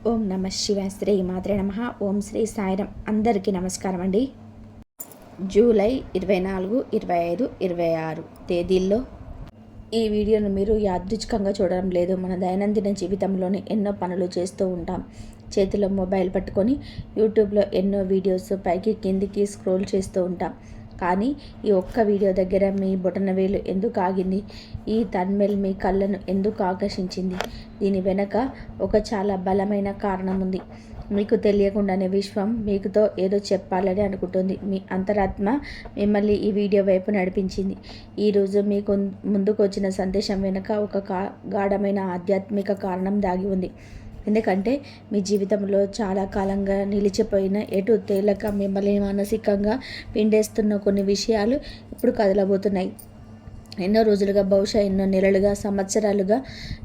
ఓం నమ శివాయ. శ్రీ మాత్రే నమ. ఓం శ్రీ సాయిరం. అందరికీ నమస్కారం అండి. జూలై 24, 25, 26 తేదీల్లో ఈ వీడియోను మీరు యాదృచ్ఛికంగా చూడడం లేదు. మన దైనందిన జీవితంలోని ఎన్నో పనులు చేస్తూ ఉంటాం. చేతిలో మొబైల్ పట్టుకొని యూట్యూబ్లో ఎన్నో వీడియోస్ పైకి కిందికి స్క్రోల్ చేస్తూ ఉంటాం. కానీ ఈ ఒక్క వీడియో దగ్గర మీ బొటనవేలు ఎందుకు ఆగింది? ఈ థంబ్నెయిల్ మీ కళ్ళను ఎందుకు ఆకర్షించింది? దీని వెనక ఒక చాలా బలమైన కారణం ఉంది. మీకు తెలియకుండానే విశ్వం మీకుతో ఏదో చెప్పాలని అనుకుంటుంది. మీ అంతరాత్మ మిమ్మల్ని ఈ వీడియో వైపు నడిపించింది. ఈరోజు మీకు ముందుకు వచ్చిన సందేశం వెనుక ఒక గాఢమైన ఆధ్యాత్మిక కారణం దాగి ఉంది. ఎందుకంటే మీ జీవితంలో చాలా కాలంగా నిలిచిపోయిన, ఎటు తేలక మిమ్మల్ని మానసికంగా పిండేస్తున్న కొన్ని విషయాలు ఇప్పుడు కదలబోతున్నాయి. ఎన్నో రోజులుగా, బహుశా ఎన్నో నెలలుగా, సంవత్సరాలుగా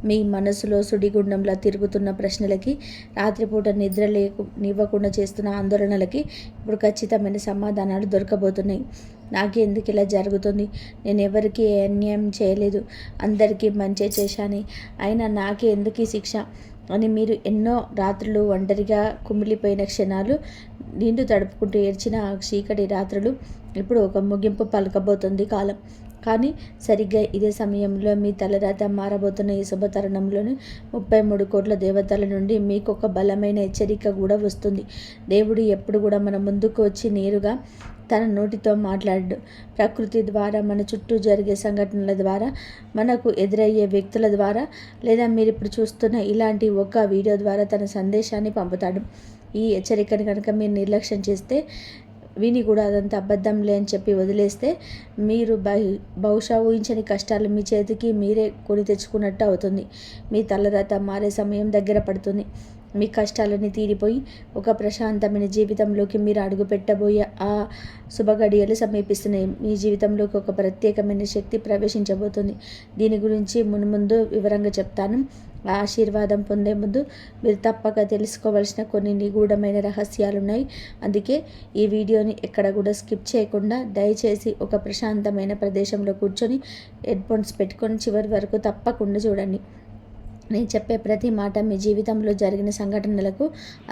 మీ మనసులో సుడిగుండంలా తిరుగుతున్న ప్రశ్నలకి, రాత్రిపూట నిద్ర నివ్వకుండా చేస్తున్న ఆందోళనలకి ఇప్పుడు ఖచ్చితమైన సమాధానాలు దొరకబోతున్నాయి. నాకే ఎందుకు ఇలా జరుగుతుంది? నేను ఎవరికి అన్యాయం చేయలేదు, అందరికీ మంచి చేశాను, అయినా నాకే ఎందుకు ఈ శిక్ష అని మీరు ఎన్నో రాత్రులు ఒంటరిగా కుమిలిపోయిన క్షణాలు, నిండు తడుపుకుంటూ ఏడ్చిన ఆ చీకటి రాత్రులు ఇప్పుడు ఒక ముగింపు పలకబోతుంది కాలం. కానీ సరిగ్గా ఇదే సమయంలో మీ తలరాత మారబోతున్న ఈ శుభతరుణంలోని 33 కోట్ల దేవతల నుండి మీకు ఒక బలమైన హెచ్చరిక కూడా వస్తుంది. దేవుడు ఎప్పుడు కూడా మన ముందుకు వచ్చి నేరుగా తన నోటితో మాట్లాడు. ప్రకృతి ద్వారా, మన చుట్టూ జరిగే సంఘటనల ద్వారా, మనకు ఎదురయ్యే వ్యక్తుల ద్వారా, లేదా మీరు ఇప్పుడు చూస్తున్న ఇలాంటి ఒక వీడియో ద్వారా తన సందేశాన్ని పంపుతాడు. ఈ హెచ్చరికను కనుక మీరు నిర్లక్ష్యం చేస్తే, విని కూడా అదంతా అబద్ధంలే అని చెప్పి వదిలేస్తే, మీరు బహుశా ఊహించని కష్టాలు మీ చేతికి మీరే కొని తెచ్చుకున్నట్టు అవుతుంది. మీ తలరాత మారే సమయం దగ్గర పడుతుంది. మీ కష్టాలన్నీ తీరిపోయి ఒక ప్రశాంతమైన జీవితంలోకి మీరు అడుగు పెట్టబోయే ఆ శుభగడియలు సమీపిస్తున్నాయి. మీ జీవితంలోకి ఒక ప్రత్యేకమైన శక్తి ప్రవేశించబోతుంది. దీని గురించి మున్ముందు వివరంగా చెప్తాను. ఆ ఆశీర్వాదం పొందే ముందు మీరు తప్పక తెలుసుకోవాల్సిన కొన్ని నిగూఢమైన రహస్యాలు ఉన్నాయి. అందుకే ఈ వీడియోని ఎక్కడ కూడా స్కిప్ చేయకుండా దయచేసి ఒక ప్రశాంతమైన ప్రదేశంలో కూర్చొని హెడ్ఫోన్స్ పెట్టుకొని చివరి వరకు తప్పకుండా చూడండి. నేను చెప్పే ప్రతి మాట మీ జీవితంలో జరిగిన సంఘటనలకు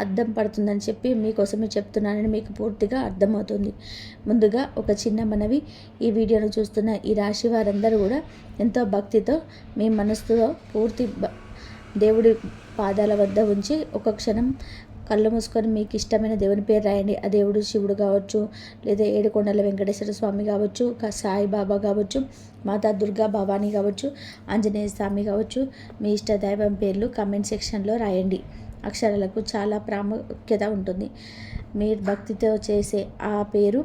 అర్థం పడుతుందని చెప్పి మీకోసమే చెప్తున్నానని మీకు పూర్తిగా అర్థమవుతుంది. ముందుగా ఒక చిన్న మనవి. ఈ వీడియోను చూస్తున్న ఈ రాశి వారందరూ కూడా ఎంతో భక్తితో మీ మనసుతో పూర్తి దేవుడి పాదాల వద్ద ఉంచి ఒక క్షణం కళ్ళు మూసుకొని మీకు ఇష్టమైన దేవుని పేరు రాయండి. ఆ దేవుడు శివుడు కావచ్చు, లేదా ఏడుకొండల వెంకటేశ్వర స్వామి కావచ్చు, సాయిబాబా కావచ్చు, మాతా దుర్గా భవానీ కావచ్చు, ఆంజనేయ స్వామి కావచ్చు, మీ ఇష్ట దైవం పేర్లు కామెంట్ సెక్షన్లో రాయండి. అక్షరాలకు చాలా ప్రాముఖ్యత ఉంటుంది. మీరు భక్తితో చేసే ఆ పేరు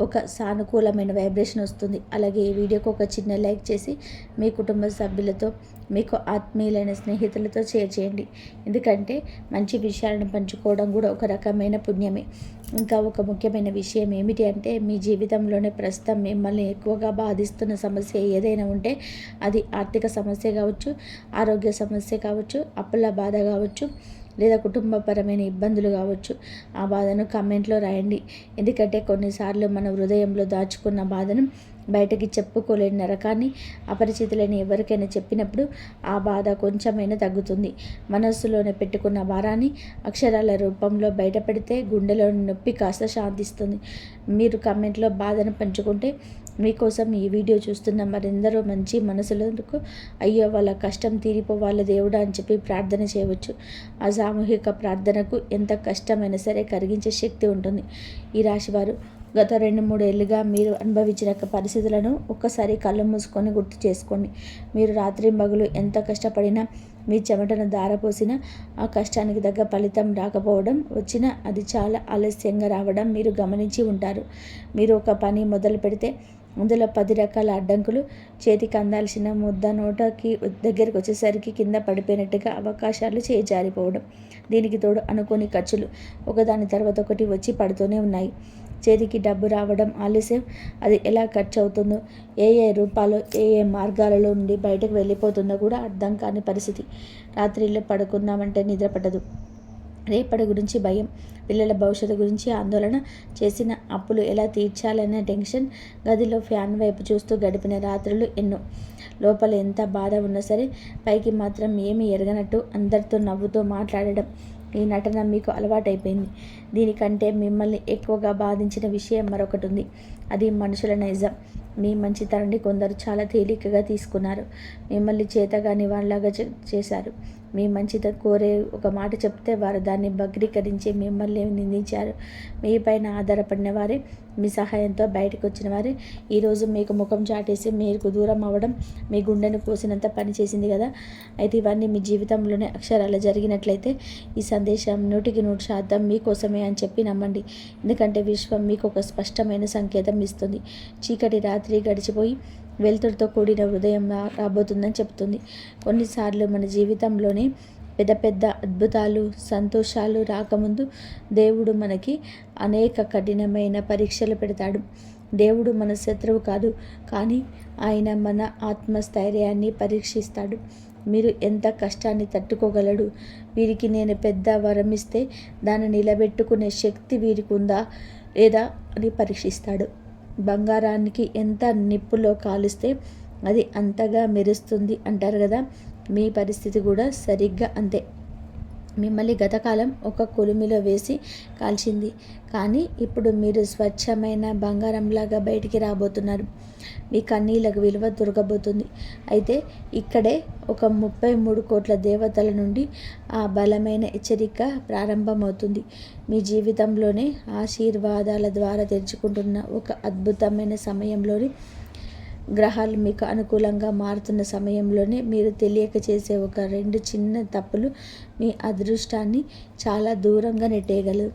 ఒక సానుకూలమైన వైబ్రేషన్ వస్తుంది. అలాగే ఈ వీడియోకి ఒక చిన్న లైక్ చేసి మీ కుటుంబ సభ్యులతో, మీకు ఆత్మీయులైన స్నేహితులతో షేర్ చేయండి. ఎందుకంటే మంచి విషయాలను పంచుకోవడం కూడా ఒక రకమైన పుణ్యమే. ఇంకా ఒక ముఖ్యమైన విషయం ఏమిటి అంటే, మీ జీవితంలోనే ప్రస్తుతం మిమ్మల్ని ఎక్కువగా బాధిస్తున్న సమస్య ఏదైనా ఉంటే, అది ఆర్థిక సమస్య కావచ్చు, ఆరోగ్య సమస్య కావచ్చు, అప్పుల బాధ కావచ్చు, లేదా కుటుంబపరమైన ఇబ్బందులు కావచ్చు. ఆ బాధను కమెంట్లో రాయండి. ఎందుకంటే కొన్నిసార్లు మన హృదయంలో దాచుకున్న బాధను బయటకి చెప్పుకోలేని నరకాన్ని అపరిచితులైన ఎవరికైనా చెప్పినప్పుడు ఆ బాధ కొంచెమైనా తగ్గుతుంది. మనస్సులోనే పెట్టుకున్న భారాన్ని అక్షరాల రూపంలో బయటపెడితే గుండెలోని నొప్పి కాస్త శాంతిస్తుంది. మీరు కమెంట్లో బాధను పంచుకుంటే మీకోసం ఈ వీడియో చూస్తున్న మరెందరో మంచి మనసులకు అయ్యో వాళ్ళ కష్టం తీరిపోవాలి దేవుడా అని చెప్పి ప్రార్థన చేయవచ్చు. ఆ సామూహిక ప్రార్థనకు ఎంత కష్టమైనా సరే కరిగించే శక్తి ఉంటుంది. ఈ రాశివారు గత 2-3 ఏళ్ళుగా మీరు అనుభవించిన పరిస్థితులను ఒక్కసారి కళ్ళు మూసుకొని గుర్తు చేసుకోండి. మీరు రాత్రి మగులు ఎంత కష్టపడినా, మీ చెమటను ధారపోసినా ఆ కష్టానికి తగ్గ ఫలితం రాకపోవడం, వచ్చినా అది చాలా ఆలస్యంగా రావడం మీరు గమనించి ఉంటారు. మీరు ఒక పని మొదలు పెడితే అందులో 10 రకాల అడ్డంకులు, చేతికి అందాల్సిన ముద్ద నోటకి దగ్గరికి వచ్చేసరికి కింద పడిపోయినట్టుగా అవకాశాలు చేజారిపోవడం, దీనికి తోడు అనుకోని ఖర్చులు ఒకదాని తర్వాత ఒకటి వచ్చి పడుతూనే ఉన్నాయి. చేతికి డబ్బు రావడం ఆలస్యం, అది ఎలా ఖర్చు అవుతుందో, ఏ రూపాలు, ఏ మార్గాలలో నుండి బయటకు వెళ్ళిపోతుందో కూడా అర్థం కాని పరిస్థితి. రాత్రిలో పడుకుందామంటే నిద్ర పట్టదు. రేపటి గురించి భయం, పిల్లల భవిష్యత్తు గురించి ఆందోళన, చేసిన అప్పులు ఎలా తీర్చాలనే టెన్షన్, గదిలో ఫ్యాన్ వైపు చూస్తూ గడిపిన రాత్రులు ఎన్నో. లోపల ఎంత బాధ ఉన్నా సరే పైకి మాత్రం ఏమీ ఎరగనట్టు అందరితో నవ్వుతూ మాట్లాడడం, ఈ నటన మీకు అలవాటైపోయింది. దీనికంటే మిమ్మల్ని ఎక్కువగా బాధించిన విషయం మరొకటి ఉంది. అది మనుషుల నైజం. మీ మంచితనాన్ని కొందరు చాలా తేలికగా తీసుకున్నారు. మిమ్మల్ని చేతగాని వాళ్ళలాగా చేశారు. మీ మంచిత కోరే ఒక మాట చెప్తే వారు దాన్ని వక్రీకరించి మిమ్మల్ని నిందించారు. మీ పైన ఆధారపడిన వారే, మీ సహాయంతో బయటకు వచ్చిన వారే ఈరోజు మీకు ముఖం చాటేసి మీకు దూరం అవ్వడం మీ గుండెను కోసినంత పని చేసింది కదా. అయితే ఇవన్నీ మీ జీవితంలోనే అక్షరాలు జరిగినట్లయితే ఈ సందేశం 100% మీకోసమే అని చెప్పి నమ్మండి. ఎందుకంటే విశ్వం మీకు ఒక స్పష్టమైన సంకేతం ఇస్తుంది. చీకటి రాత్రి గడిచిపోయి వెలుతురుతో కూడిన హృదయం రాబోతుందని చెప్తుంది. కొన్నిసార్లు మన జీవితంలోనే పెద్ద పెద్ద అద్భుతాలు, సంతోషాలు రాకముందు దేవుడు మనకి అనేక కఠినమైన పరీక్షలు పెడతాడు. దేవుడు మన శత్రువు కాదు, కానీ ఆయన మన ఆత్మస్థైర్యాన్ని పరీక్షిస్తాడు. మీరు ఎంత కష్టాన్ని తట్టుకోగలడు, వీరికి నేను పెద్ద వరం ఇస్తే దాన్ని నిలబెట్టుకునే శక్తి వీరికి ఉందా లేదా అని పరీక్షిస్తాడు. బంగారానికి ఎంత నిప్పులో కాలిస్తే అది అంతగా మెరుస్తుంది అంటారు కదా. మీ పరిస్థితి కూడా సరిగ్గా అంతే. మిమ్మల్ని గతకాలం ఒక కొలిమిలో వేసి కాల్చింది, కానీ ఇప్పుడు మీరు స్వచ్ఛమైన బంగారంలాగా బయటికి రాబోతున్నారు. మీ కన్నీళ్ళకు విలువ దొరకబోతుంది. అయితే ఇక్కడే ఒక 33 కోట్ల దేవతల నుండి ఆ బలమైన హెచ్చరిక ప్రారంభమవుతుంది. మీ జీవితంలోనే ఆశీర్వాదాల ద్వారా తెరుచుకుంటున్న ఒక అద్భుతమైన సమయంలోని గ్రహాలు మీకు అనుకూలంగా మారుతున్న సమయంలోనే మీరు తెలియక చేసే ఒక 2 చిన్న తప్పులు మీ అదృష్టాన్ని చాలా దూరంగా నెట్టేయగలరు.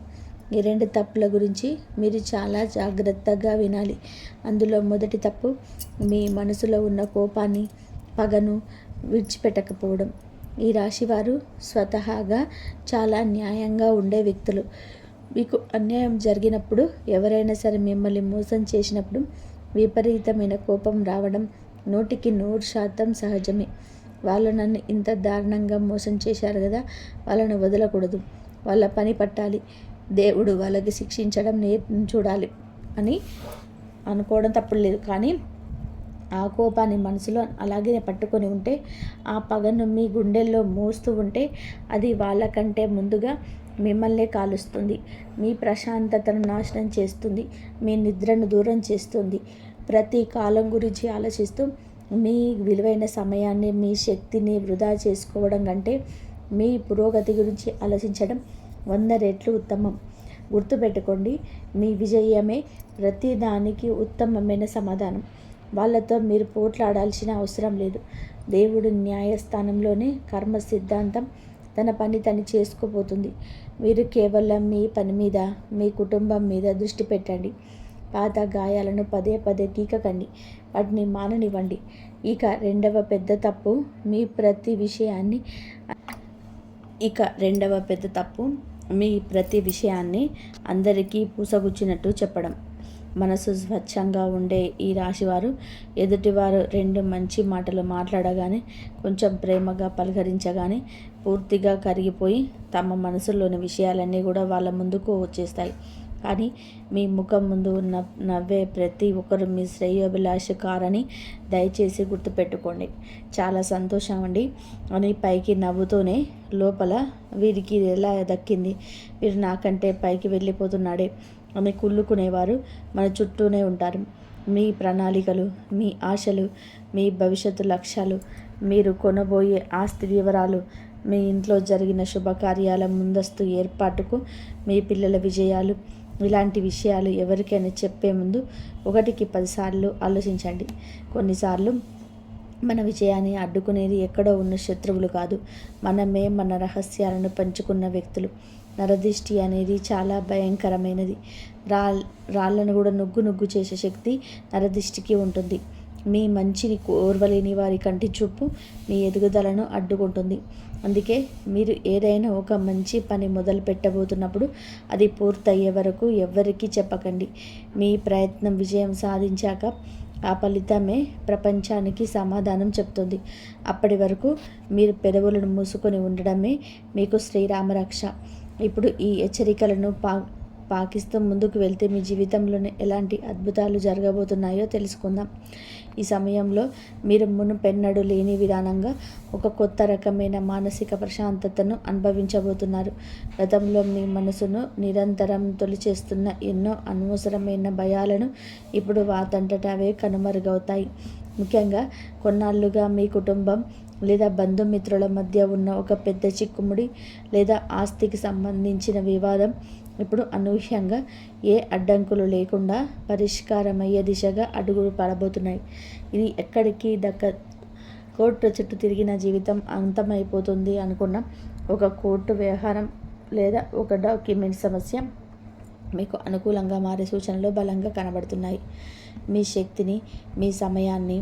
ఈ 2 తప్పుల గురించి మీరు చాలా జాగ్రత్తగా వినాలి. అందులో మొదటి తప్పు, మీ మనసులో ఉన్న కోపాన్ని, పగను విడిచిపెట్టకపోవడం. ఈ రాశివారు స్వతహాగా చాలా న్యాయంగా ఉండే వ్యక్తులు. మీకు అన్యాయం జరిగినప్పుడు, ఎవరైనా సరే మిమ్మల్ని మోసం చేసినప్పుడు విపరీతమైన కోపం రావడం 100% సహజమే. వాళ్ళు నన్ను ఇంత దారుణంగా మోసం చేశారు కదా, వాళ్ళను వదలకూడదు, వాళ్ళ పని పట్టాలి, దేవుడు వాళ్ళకి శిక్షించడం చూడాలి అని అనుకోవడం తప్పులేదు. కానీ ఆ కోపాన్ని మనసులో అలాగే పట్టుకొని ఉంటే, ఆ పగను మీ గుండెల్లో మోస్తూ ఉంటే అది వాళ్ళకంటే ముందుగా మిమ్మల్నే కాలుస్తుంది. మీ ప్రశాంతతను నాశనం చేస్తుంది. మీ నిద్రను దూరం చేస్తుంది. ప్రతి కాలం గురించి ఆలోచిస్తూ మీ విలువైన సమయాన్ని, మీ శక్తిని వృధా చేసుకోవడం కంటే మీ పురోగతి గురించి ఆలోచించడం 100 రెట్లు ఉత్తమం. గుర్తుపెట్టుకోండి, మీ విజయమే ప్రతి దానికి ఉత్తమమైన సమాధానం. వాళ్ళతో మీరు పోట్లాడాల్సిన అవసరం లేదు. దేవుడు న్యాయస్థానంలోనే కర్మ సిద్ధాంతం తన పని తను చేసుకోబోతుంది. మీరు కేవలం మీ పని మీద, మీ కుటుంబం మీద దృష్టి పెట్టండి. పాత గాయాలను పదే పదే గీకకండి, వాటిని మాననివ్వండి. ఇక రెండవ పెద్ద తప్పు మీ ప్రతి విషయాన్ని అందరికీ పూసగుచ్చినట్టు చెప్పడం. మనసు స్వచ్ఛంగా ఉండే ఈ రాశివారు ఎదుటివారు 2 మంచి మాటలు మాట్లాడగానే, కొంచెం ప్రేమగా పలకరించగానే పూర్తిగా కరిగిపోయి తమ మనసులోని విషయాలన్నీ కూడా వాళ్ళ ముందుకు వచ్చేస్తాయి. కానీ మీ ముఖం ముందు ఉన్న నవ్వే ప్రతి ఒక్కరు మీ శ్రేయోభిలాష కారని దయచేసి గుర్తుపెట్టుకోండి. చాలా సంతోషం అండి అని పైకి నవ్వుతూనే లోపల వీరికి ఎలా దక్కింది, వీరు నాకంటే పైకి వెళ్ళిపోతున్నాడే అని కుళ్ళుకునేవారు మన చుట్టూనే ఉంటారు. మీ ప్రణాళికలు, మీ ఆశలు, మీ భవిష్యత్తు లక్ష్యాలు, మీరు కొనబోయే ఆస్తి వివరాలు, మీ ఇంట్లో జరిగిన శుభకార్యాల ముందస్తు ఏర్పాటుకు, మీ పిల్లల విజయాలు, ఇలాంటి విషయాలు ఎవరికైనా చెప్పే ముందు 1కి 10 సార్లు ఆలోచించండి. కొన్నిసార్లు మన విజయాన్ని అడ్డుకునేది ఎక్కడో ఉన్న శత్రువులు కాదు, మనమే మన రహస్యాలను పంచుకున్న వ్యక్తులు. నరదిష్టి అనేది చాలా భయంకరమైనది. రాళ్ళను కూడా నుగ్గు చేసే శక్తి నరదిష్టికి ఉంటుంది. మీ మంచిని ఓర్వలేని వారి కంటి చూపు మీ ఎదుగుదలను అడ్డుకుంటుంది. అందుకే మీరు ఏదైనా ఒక మంచి పని మొదలు పెట్టబోతున్నప్పుడు అది పూర్తయ్యే వరకు ఎవ్వరికీ చెప్పకండి. మీ ప్రయత్నం విజయం సాధించాక ఆ ఫలితమే ప్రపంచానికి సమాధానం చెప్తుంది. అప్పటి వరకు మీరు పెదవులను మూసుకొని ఉండడమే మీకు శ్రీరామరక్ష. ఇప్పుడు ఈ హెచ్చరికలను పాకిస్తూ ముందుకు వెళ్తే మీ జీవితంలోనే ఎలాంటి అద్భుతాలు జరగబోతున్నాయో తెలుసుకుందాం. ఈ సమయంలో మీరు మునుపెన్నడూ లేని విధానంగా ఒక కొత్త రకమైన మానసిక ప్రశాంతతను అనుభవించబోతున్నారు. గతంలో మీ మనసును నిరంతరం తొలిచేస్తున్న ఎన్నో అనవసరమైన భయాలను ఇప్పుడు వాటంతట అవే కనుమరుగవుతాయి. ముఖ్యంగా కొన్నాళ్లుగా మీ కుటుంబం లేదా బంధుమిత్రుల మధ్య ఉన్న ఒక పెద్ద చిక్కుముడి లేదా ఆస్తికి సంబంధించిన వివాదం ఇప్పుడు అనూహ్యంగా ఏ అడ్డంకులు లేకుండా పరిష్కారమయ్యే దిశగా అడుగులు పడబోతున్నాయి. ఇది ఎక్కడికి కోర్టు చుట్టూ తిరిగిన జీవితం అంతమైపోతుంది అనుకున్న ఒక కోర్టు వ్యవహారం లేదా ఒక డాక్యుమెంట్ సమస్య మీకు అనుకూలంగా మారే సూచనలు బలంగా కనబడుతున్నాయి. మీ శక్తిని, మీ సమయాన్ని,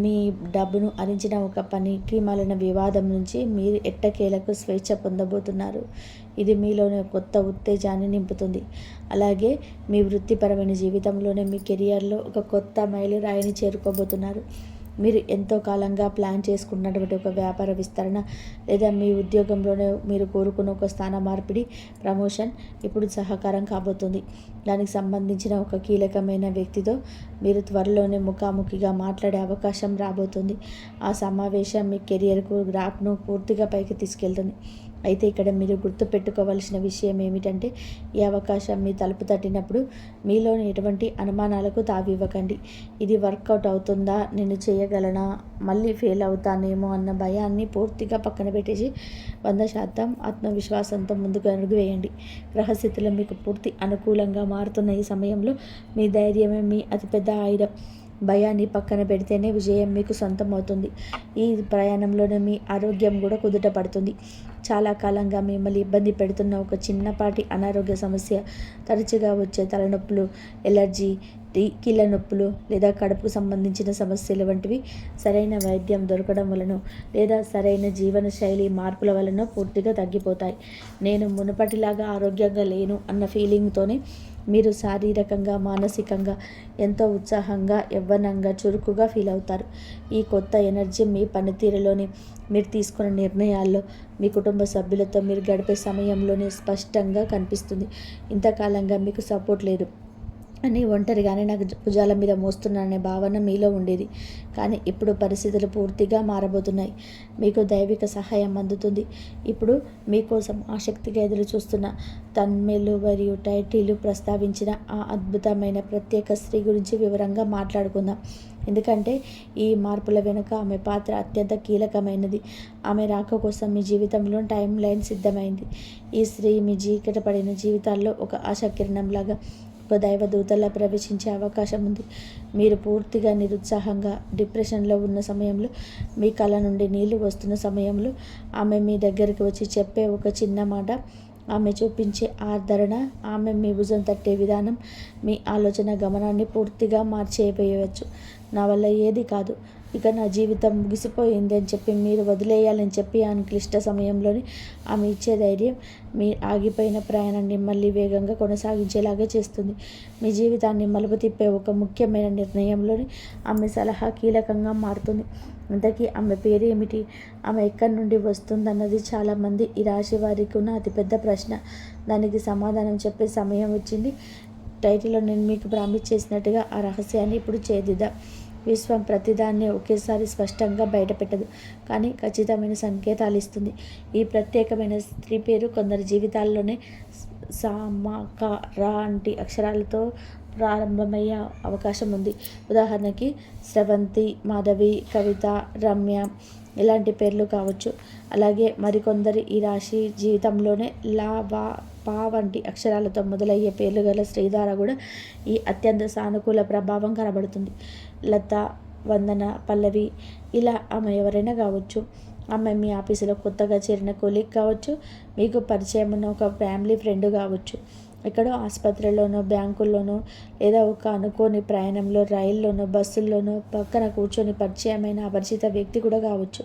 మీ డబ్బును హరించిన ఒక పనికి మాలిన వివాదం నుంచి మీరు ఎట్టకేలకు స్వేచ్ఛ పొందబోతున్నారు. ఇది మీలోనే కొత్త ఉత్తేజాన్ని నింపుతుంది. అలాగే మీ వృత్తిపరమైన జీవితంలోనే మీ కెరియర్లో ఒక కొత్త మైలురాయిని చేరుకోబోతున్నారు. మీరు ఎంతో కాలంగా ప్లాన్ చేసుకున్నటువంటి ఒక వ్యాపార విస్తరణ లేదా మీ ఉద్యోగంలోనే మీరు కోరుకున్న ఒక స్థాన మార్పిడి, ప్రమోషన్ ఇప్పుడు సహకారం కాబోతుంది. దానికి సంబంధించిన ఒక కీలకమైన వ్యక్తితో మీరు త్వరలోనే ముఖాముఖిగా మాట్లాడే అవకాశం రాబోతుంది. ఆ సమావేశం మీ కెరియర్కు గ్రాఫ్ను పూర్తిగా పైకి తీసుకెళ్తుంది. అయితే ఇక్కడ మీరు గుర్తుపెట్టుకోవాల్సిన విషయం ఏమిటంటే, ఈ అవకాశం మీ తలుపు తట్టినప్పుడు మీలోని ఎటువంటి అనుమానాలకు తావివ్వకండి. ఇది వర్కౌట్ అవుతుందా, నేను చేయగలనా, మళ్ళీ ఫెయిల్ అవుతానేమో అన్న భయాన్ని పూర్తిగా పక్కన పెట్టేసి 100% ఆత్మవిశ్వాసంతో ముందుకు అడుగు వేయండి. గ్రహస్థితులు మీకు పూర్తి అనుకూలంగా మారుతున్న ఈ సమయంలో మీ ధైర్యమే మీ అతిపెద్ద ఆయుధం. భయాన్ని పక్కన పెడితేనే విజయం మీకు సొంతం అవుతుంది. ఈ ప్రయాణంలోనే మీ ఆరోగ్యం కూడా కుదుట పడుతుంది. చాలా కాలంగా మిమ్మల్ని ఇబ్బంది పెడుతున్న ఒక చిన్నపాటి అనారోగ్య సమస్య, తరచుగా వచ్చే తలనొప్పులు, ఎలర్జీ, కీళ్ళ నొప్పులు లేదా కడుపుకు సంబంధించిన సమస్యలు వంటివి సరైన వైద్యం దొరకడం వలన లేదా సరైన జీవన శైలి మార్పుల వలన పూర్తిగా తగ్గిపోతాయి. నేను మునుపటిలాగా ఆరోగ్యంగా లేను అన్న ఫీలింగ్తోనే మీరు శారీరకంగా, మానసికంగా ఎంతో ఉత్సాహంగా, యవ్వనంగా, చురుకుగా ఫీల్ అవుతారు. ఈ కొత్త ఎనర్జీ మీ పనితీరులోని, మీరు తీసుకున్న నిర్ణయాల్లో, మీ కుటుంబ సభ్యులతో మీరు గడిపే సమయంలోనే స్పష్టంగా కనిపిస్తుంది. ఇంతకాలంగా మీకు సపోర్ట్ లేదు అని ఒంటరిగానే నాకు భుజాల మీద మోస్తున్నాననే భావన మీలో ఉండేది. కానీ ఇప్పుడు పరిస్థితులు పూర్తిగా మారబోతున్నాయి. మీకు దైవిక సహాయం అందుతుంది. ఇప్పుడు మీకోసం ఆసక్తిగా ఎదురు చూస్తున్న తన్మేలు మరియు టైటిలు ప్రస్తావించిన ఆ అద్భుతమైన ప్రత్యేక స్త్రీ గురించి వివరంగా మాట్లాడుకుందాం. ఎందుకంటే ఈ మార్పుల వెనుక ఆమె పాత్ర అత్యంత కీలకమైనది. ఆమె రాక కోసం మీ జీవితంలో టైం లైన్ సిద్ధమైంది. ఈ స్త్రీ మీ చీకటపడిన జీవితాల్లో ఒక ఆశాకిరణంలాగా, ఒక దైవదూతలా ప్రవేశించే అవకాశం ఉంది. మీరు పూర్తిగా నిరుత్సాహంగా, డిప్రెషన్లో ఉన్న సమయంలో, మీ కళ్ళ నుండి నీళ్లు వస్తున్న సమయంలో ఆమె మీ దగ్గరికి వచ్చి చెప్పే ఒక చిన్న మాట, ఆమె చూపించే ఆదరణ, ఆమె మీ భుజం తట్టే విధానం మీ ఆలోచన గమనాన్ని పూర్తిగా మార్చేయవచ్చు. నా వల్ల ఏది కాదు, ఇక నా జీవితం ముగిసిపోయింది అని చెప్పి మీరు వదిలేయాలని చెప్పి ఆ క్లిష్ట సమయంలోని ఆమె ఇచ్చే ధైర్యం మీ ఆగిపోయిన ప్రయాణాన్ని మళ్ళీ వేగంగా కొనసాగించేలాగా చేస్తుంది. మీ జీవితాన్ని మలుపు తిప్పే ఒక ముఖ్యమైన నిర్ణయంలోని ఆమె సలహా కీలకంగా మారుతుంది. ఇంతకీ ఆమె పేరు ఏమిటి, ఆమె ఎక్కడి నుండి వస్తుందన్నది చాలామంది ఈ రాశి వారికి ఉన్న అతిపెద్ద ప్రశ్న. దానికి సమాధానం చెప్పే సమయం వచ్చింది. టైటిల్లో నేను మీకు ప్రామిస్ చేసినట్టుగా ఆ రహస్యాన్ని ఇప్పుడు ఛేదిద్దాం. విశ్వం ప్రతిదాన్ని ఒకేసారి స్పష్టంగా బయటపెట్టదు, కానీ ఖచ్చితమైన సంకేతాలు ఇస్తుంది. ఈ ప్రత్యేకమైన స్త్రీ పేరు కొందరి జీవితాల్లోనే స, మ, క, ర వంటి అక్షరాలతో ప్రారంభమయ్యే అవకాశం ఉంది. ఉదాహరణకి స్రవంతి, మాధవి, కవిత, రమ్య ఇలాంటి పేర్లు కావచ్చు. అలాగే మరికొందరి ఈ రాశి జీవితంలోనే లా, వా, పా వంటి అక్షరాలతో మొదలయ్యే పేర్లు గల స్త్రీ ద్వారా కూడా ఈ అత్యంత సానుకూల ప్రభావం కనబడుతుంది. లత, వందన, పల్లవి ఇలా ఆమె ఎవరైనా కావచ్చు. ఆమె మీ ఆఫీసులో కొత్తగా చేరిన కొలీగ్ కావచ్చు, మీకు పరిచయం ఉన్న ఒక ఫ్యామిలీ ఫ్రెండ్ కావచ్చు, ఎక్కడో ఆసుపత్రిలోనో, బ్యాంకుల్లోనో లేదా ఒక అనుకోని ప్రయాణంలో, రైల్లోనో, బస్సుల్లోనో పక్కన కూర్చొని పరిచయమైన అపరిచిత వ్యక్తి కూడా కావచ్చు.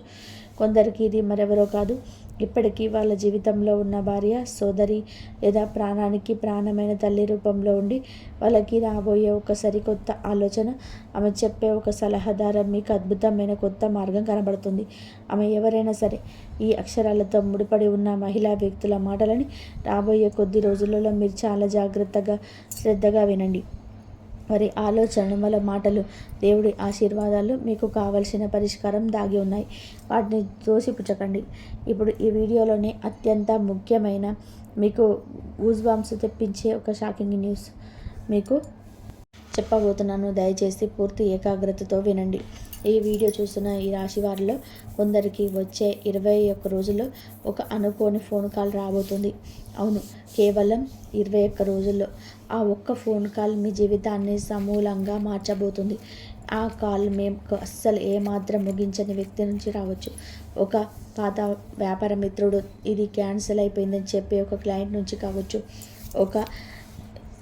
కొందరికి ఇది మరెవరో కాదు, ఇప్పటికీ వాళ్ళ జీవితంలో ఉన్న భార్య, సోదరి లేదా ప్రాణానికి ప్రాణమైన తల్లి రూపంలో ఉండి వాళ్ళకి రాబోయే ఒక సరికొత్త ఆలోచన, ఆమె చెప్పే ఒక సలహాదారు మీకు అద్భుతమైన కొత్త మార్గం కనబడుతుంది. ఆమె ఎవరైనా సరే ఈ అక్షరాలతో ముడిపడి ఉన్న మహిళా వ్యక్తుల మాటలని రాబోయే కొద్ది రోజులలో మీరు చాలా జాగ్రత్తగా, శ్రద్ధగా వినండి. వారి ఆలోచనలు వాళ్ళ మాటలు దేవుడి ఆశీర్వాదాలు మీకు కావలసిన పరిష్కారం దాగి ఉన్నాయి. వాటిని తోసిపుచ్చకండి. ఇప్పుడు ఈ వీడియోలోనే అత్యంత ముఖ్యమైన మీకు గూస్బంప్స్ తెప్పించే ఒక షాకింగ్ న్యూస్ మీకు చెప్పబోతున్నాను. దయచేసి పూర్తి ఏకాగ్రతతో వినండి. ఈ వీడియో చూస్తున్న ఈ రాశి వారిలో కొందరికి వచ్చే 21 రోజుల్లో ఒక అనుకోని ఫోన్ కాల్ రాబోతుంది. అవును, కేవలం 21 రోజుల్లో ఆ ఒక్క ఫోన్ కాల్ మీ జీవితాన్ని సమూలంగా మార్చబోతుంది. ఆ కాల్ మేము అస్సలు ఏమాత్రం ముగించని వ్యక్తి నుంచి రావచ్చు. ఒక పాత వ్యాపార మిత్రుడు ఇది క్యాన్సిల్ అయిపోయిందని చెప్పి ఒక క్లయింట్ నుంచి కావచ్చు.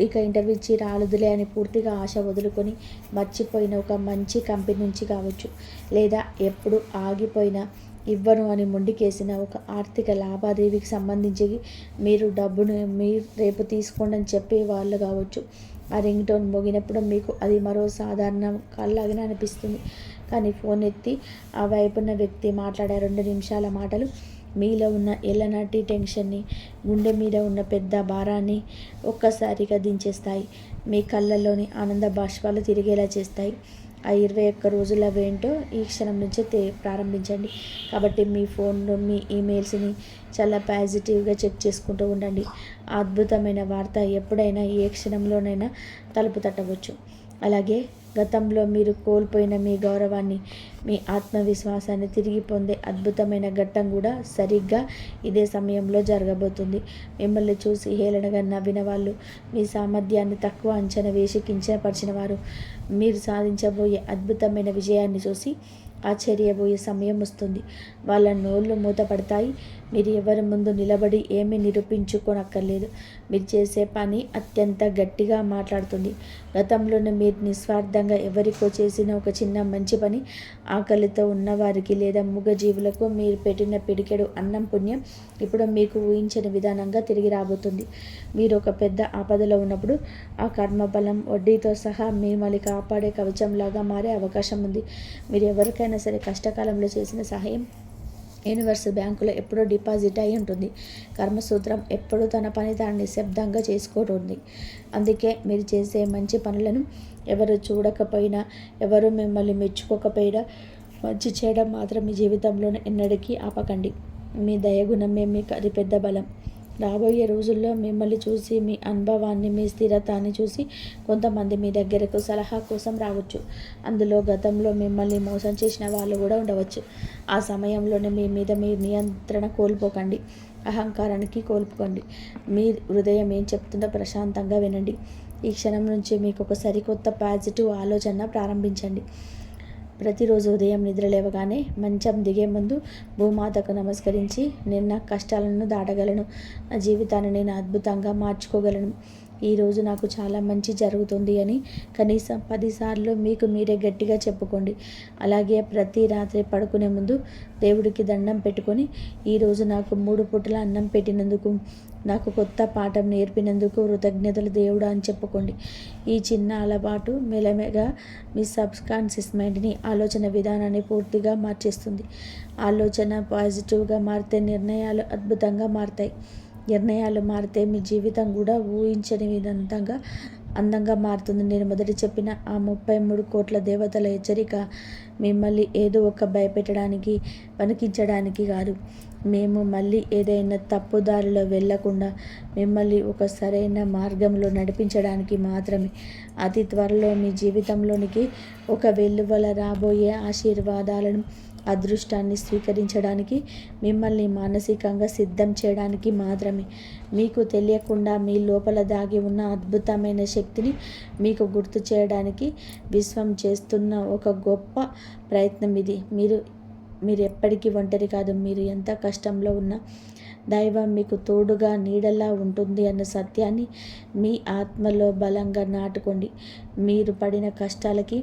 ఇక ఇంటర్వ్యూ ఇచ్చి రాలుదులే అని పూర్తిగా ఆశ వదులుకొని మర్చిపోయిన ఒక మంచి కంపెనీ నుంచి కావచ్చు. లేదా ఎప్పుడు ఆగిపోయిన ఇవ్వను అని మొండికేసిన ఒక ఆర్థిక లావాదేవీకి సంబంధించి మీరు డబ్బును మీరు రేపు తీసుకోండి అని చెప్పే వాళ్ళు కావచ్చు. ఆ రింగ్ టోన్ మోగినప్పుడు మీకు అది మరో సాధారణ కాల్లాగానే అనిపిస్తుంది. కానీ ఫోన్ ఎత్తి ఆ వైపున్న వ్యక్తి మాట్లాడే 2 నిమిషాల మాటలు మీలో ఉన్న ఎల్లనాటి టెన్షన్ని, గుండె మీద ఉన్న పెద్ద భారాన్ని ఒక్కసారిగా దించేస్తాయి. మీ కళ్ళల్లోని ఆనంద బాష్పాలు తిరిగేలా చేస్తాయి. ఆ 21 రోజుల వేంటో ఈ క్షణం నుంచే ప్రారంభించండి. కాబట్టి మీ ఫోన్లో మీ ఈమెయిల్స్ని చాలా పాజిటివ్గా చెక్ చేసుకుంటూ ఉండండి. ఆ అద్భుతమైన వార్త ఎప్పుడైనా ఏ క్షణంలోనైనా తలుపు తట్టవచ్చు. అలాగే గతంలో మీరు కోల్పోయిన మీ గౌరవాన్ని, మీ ఆత్మవిశ్వాసాన్ని తిరిగి పొందే అద్భుతమైన ఘట్టం కూడా సరిగ్గా ఇదే సమయంలో జరగబోతుంది. మిమ్మల్ని చూసి హేళనగా నవ్విన వాళ్ళు, మీ సామర్థ్యాన్ని తక్కువ అంచనా వేసి కించపరిచిన వారు మీరు సాధించబోయే అద్భుతమైన విజయాన్ని చూసి ఆశ్చర్యపోయే సమయం వస్తుంది. వాళ్ళ నోళ్ళు మూతపడతాయి. మీరు ఎవరి ముందు నిలబడి ఏమీ నిరూపించుకోనక్కర్లేదు. మీరు చేసే పని అత్యంత గట్టిగా మాట్లాడుతుంది. గతంలోనే మీరు నిస్వార్థంగా ఎవరికో చేసిన ఒక చిన్న మంచి పని ఆకలితో ఉన్నవారికి లేదా మూగజీవులకు మీరు పెట్టిన పిడికెడు అన్నం పుణ్యం ఇప్పుడు మీకు ఊహించని విధానంగా తిరిగి రాబోతుంది. మీరు ఒక పెద్ద ఆపదలో ఉన్నప్పుడు ఆ కర్మబలం వడ్డీతో సహా మిమ్మల్ని కాపాడే కవచంలాగా మారే అవకాశం ఉంది. మీరు ఎవరికైనా సరే కష్టకాలంలో చేసిన సహాయం యూనివర్స్ బ్యాంకులో ఎప్పుడో డిపాజిట్ అయి ఉంటుంది. కర్మసూత్రం ఎప్పుడూ తన పని తాను నిశ్శబ్దంగా చేసుకుంటుంది. అందుకే మీరు చేసే మంచి పనులను ఎవరు చూడకపోయినా, ఎవరు మిమ్మల్ని మెచ్చుకోకపోయినా మంచి చేయడం మాత్రం మీ జీవితంలో ఎన్నటికీ ఆపకండి. మీ దయగుణమే మీకు అది పెద్ద బలం. రాబోయే రోజుల్లో మిమ్మల్ని చూసి, మీ అనుభవాన్ని, మీ స్థిరతాన్ని చూసి కొంతమంది మీ దగ్గరకు సలహా కోసం రావచ్చు. అందులో గతంలో మిమ్మల్ని మోసం చేసిన వాళ్ళు కూడా ఉండవచ్చు. ఆ సమయంలోనే మీ మీద మీ నియంత్రణ కోల్పోకండి. అహంకారానికి కోల్పోకండి. మీ హృదయం ఏం చెప్తుందో ప్రశాంతంగా వినండి. ఈ క్షణం నుంచి మీకు ఒక సరికొత్త పాజిటివ్ ఆలోచన ప్రారంభించండి. ప్రతిరోజు ఉదయం నిద్ర లేవగానే మంచం దిగే ముందు భూమాతకు నమస్కరించి నేను నా కష్టాలను దాటగలను, నా జీవితాన్ని నేను అద్భుతంగా మార్చుకోగలను, ఈరోజు నాకు చాలా మంచి జరుగుతుంది అని కనీసం 10 సార్లు మీకు మీరే గట్టిగా చెప్పుకోండి. అలాగే ప్రతి రాత్రి పడుకునే ముందు దేవుడికి దండం పెట్టుకొని ఈరోజు నాకు 3 పూటల అన్నం పెట్టినందుకు, నాకు కొత్త పాఠం నేర్పినందుకు కృతజ్ఞతలు దేవుడా అని చెప్పుకోండి. ఈ చిన్న అలవాటు మెల్లమెల్లగా మీ సబ్కాన్షియస్ మైండ్ని, ఆలోచన విధానాన్ని పూర్తిగా మార్చేస్తుంది. ఆలోచన పాజిటివ్గా మారితే నిర్ణయాలు అద్భుతంగా మారుతాయి. నిర్ణయాలు మారితే మీ జీవితం కూడా ఊహించని విధంగా అందంగా మారుతుంది. నేను మొదట చెప్పిన ఆ 33 కోట్ల దేవతల హెచ్చరిక మిమ్మల్ని ఏదో ఒక భయపెట్టడానికి, వణికించడానికి కాదు. మేము మళ్ళీ ఏదైనా తప్పుదారిలో వెళ్లకుండా మిమ్మల్ని ఒక సరైన మార్గంలో నడిపించడానికి మాత్రమే. అతి త్వరలో మీ జీవితంలోనికి ఒక వెల్లువల రాబోయే ఆశీర్వాదాలను, అదృష్టాన్ని స్వీకరించడానికి, మిమ్మల్ని మానసికంగా సిద్ధం చేయడానికి మాత్రమే. మీకు తెలియకుండా మీ లోపల దాగి ఉన్న అద్భుతమైన శక్తిని మీకు గుర్తు చేయడానికి విశ్వం చేస్తున్న ఒక గొప్ప ప్రయత్నం ఇది. మీరు ఎప్పటికీ ఒంటరి కాదు. మీరు ఎంత కష్టంలో ఉన్నా దైవం మీకు తోడుగా నీడలా ఉంటుంది అన్న సత్యాన్ని మీ ఆత్మలో బలంగా నాటుకోండి. మీరు పడిన కష్టాలకి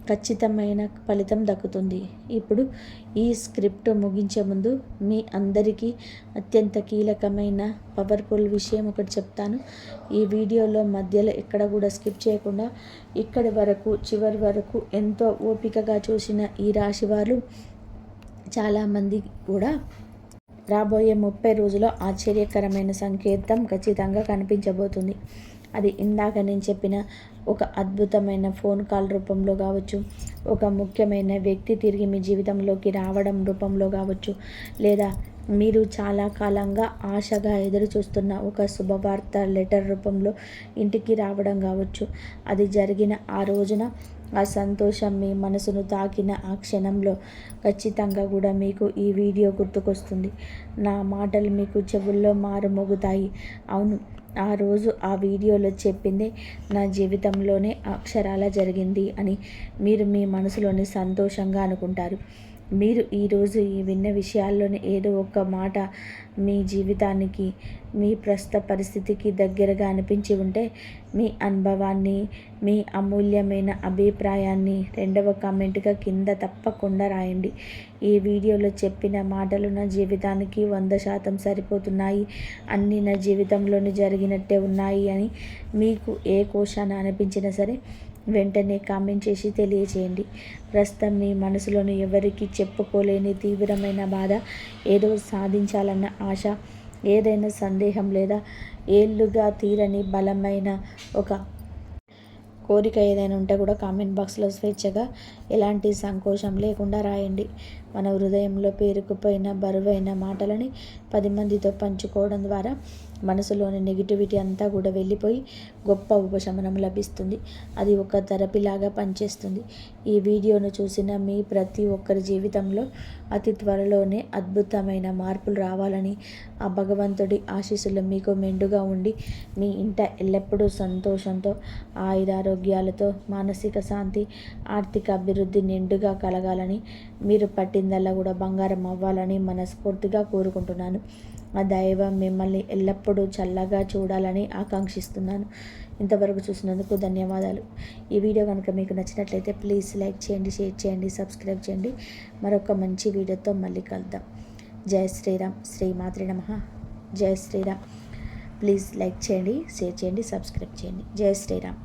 ఖచ్చితమైన ఫలితం దక్కుతుంది. ఇప్పుడు ఈ స్క్రిప్ట్ ముగించే ముందు మీ అందరికీ అత్యంత కీలకమైన పవర్ఫుల్ విషయం ఒకటి చెప్తాను. ఈ వీడియోలో మధ్యలో ఎక్కడ కూడా స్కిప్ చేయకుండా ఇక్కడి వరకు, చివరి వరకు ఎంతో ఓపికగా చూసిన ఈ రాశి వారు చాలామంది కూడా రాబోయే 30 రోజుల్లో ఆశ్చర్యకరమైన సంకేతం ఖచ్చితంగా కనిపించబోతుంది. అది ఇందాక నేను చెప్పిన ఒక అద్భుతమైన ఫోన్ కాల్ రూపంలో కావచ్చు, ఒక ముఖ్యమైన వ్యక్తి తిరిగి మీ జీవితంలోకి రావడం రూపంలో కావచ్చు, లేదా మీరు చాలా కాలంగా ఆశగా ఎదురు చూస్తున్న ఒక శుభవార్త లెటర్ రూపంలో ఇంటికి రావడం కావచ్చు. అది జరిగిన ఆ రోజున ఆ సంతోషం మీ మనసును తాకిన ఆ క్షణంలో ఖచ్చితంగా కూడా మీకు ఈ వీడియో గుర్తుకొస్తుంది. నా మాటలు మీకు చెవుల్లో మారుమోగుతాయి. అవును, ఆ రోజు ఆ వీడియోలో చెప్పింది నా జీవితంలోనే అక్షరాల జరిగింది అని మీరు మీ మనసులోని సంతోషంగా అనుకుంటారు. మీరు ఈరోజు ఈ విన్న విషయాల్లోని ఏదో ఒక మాట మీ జీవితానికి, మీ ప్రస్తుత పరిస్థితికి దగ్గరగా అనిపించి ఉంటే మీ అనుభవాన్ని, మీ అమూల్యమైన అభిప్రాయాన్ని రెండవ కామెంట్గా కింద తప్పకుండా రాయండి. ఈ వీడియోలో చెప్పిన మాటలు నా జీవితానికి 100% సరిపోతున్నాయి, అన్నీ నా జీవితంలోని జరిగినట్టే ఉన్నాయి అని మీకు ఏ కోశాన అనిపించినా సరే వెంటనే కామెంట్ చేసి తెలియచేయండి. ప్రస్తుతం మీ మనసులోని ఎవరికి చెప్పుకోలేని తీవ్రమైన బాధ, ఏదో సాధించాలన్న ఆశ, ఏదైనా సందేహం లేదా ఏళ్ళుగా తీరని బలమైన ఒక కోరిక ఏదైనా ఉంటే కూడా కామెంట్ బాక్స్లో స్వేచ్ఛగా ఎలాంటి సంకోచం లేకుండా రాయండి. మన హృదయంలో పేరుకుపోయిన బరువైన మాటలని 10 మందితో పంచుకోవడం ద్వారా మనసులోని నెగిటివిటీ అంతా కూడా వెళ్ళిపోయి గొప్ప ఉపశమనం లభిస్తుంది. అది ఒక థెరపీలాగా పనిచేస్తుంది. ఈ వీడియోను చూసిన మీ ప్రతి ఒక్కరి జీవితంలో అతి త్వరలోనే అద్భుతమైన మార్పులు రావాలని ఆ భగవంతుడి ఆశీస్సులు మీకు మెండుగా ఉండి మీ ఇంట ఎల్లప్పుడూ సంతోషంతో, ఆయురారోగ్యాలతో, మానసిక శాంతి, ఆర్థిక అభివృద్ధి నిండుగా కలగాలని, మీరు పట్టిందల్లా కూడా బంగారం అవ్వాలని మనస్ఫూర్తిగా కోరుకుంటున్నాను. ఆ దైవం మిమ్మల్ని ఎల్లప్పుడూ చల్లగా చూడాలని ఆకాంక్షిస్తున్నాను. ఇంతవరకు చూసినందుకు ధన్యవాదాలు. ఈ వీడియో కనుక మీకు నచ్చినట్లయితే ప్లీజ్ లైక్ చేయండి, షేర్ చేయండి, సబ్స్క్రైబ్ చేయండి. మరొక మంచి వీడియోతో మళ్ళీ కలుద్దాం. జై శ్రీరామ్. శ్రీమాత్రే నమః. జై శ్రీరామ్. ప్లీజ్ లైక్ చేయండి, షేర్ చేయండి, సబ్స్క్రైబ్ చేయండి. జై శ్రీరామ్.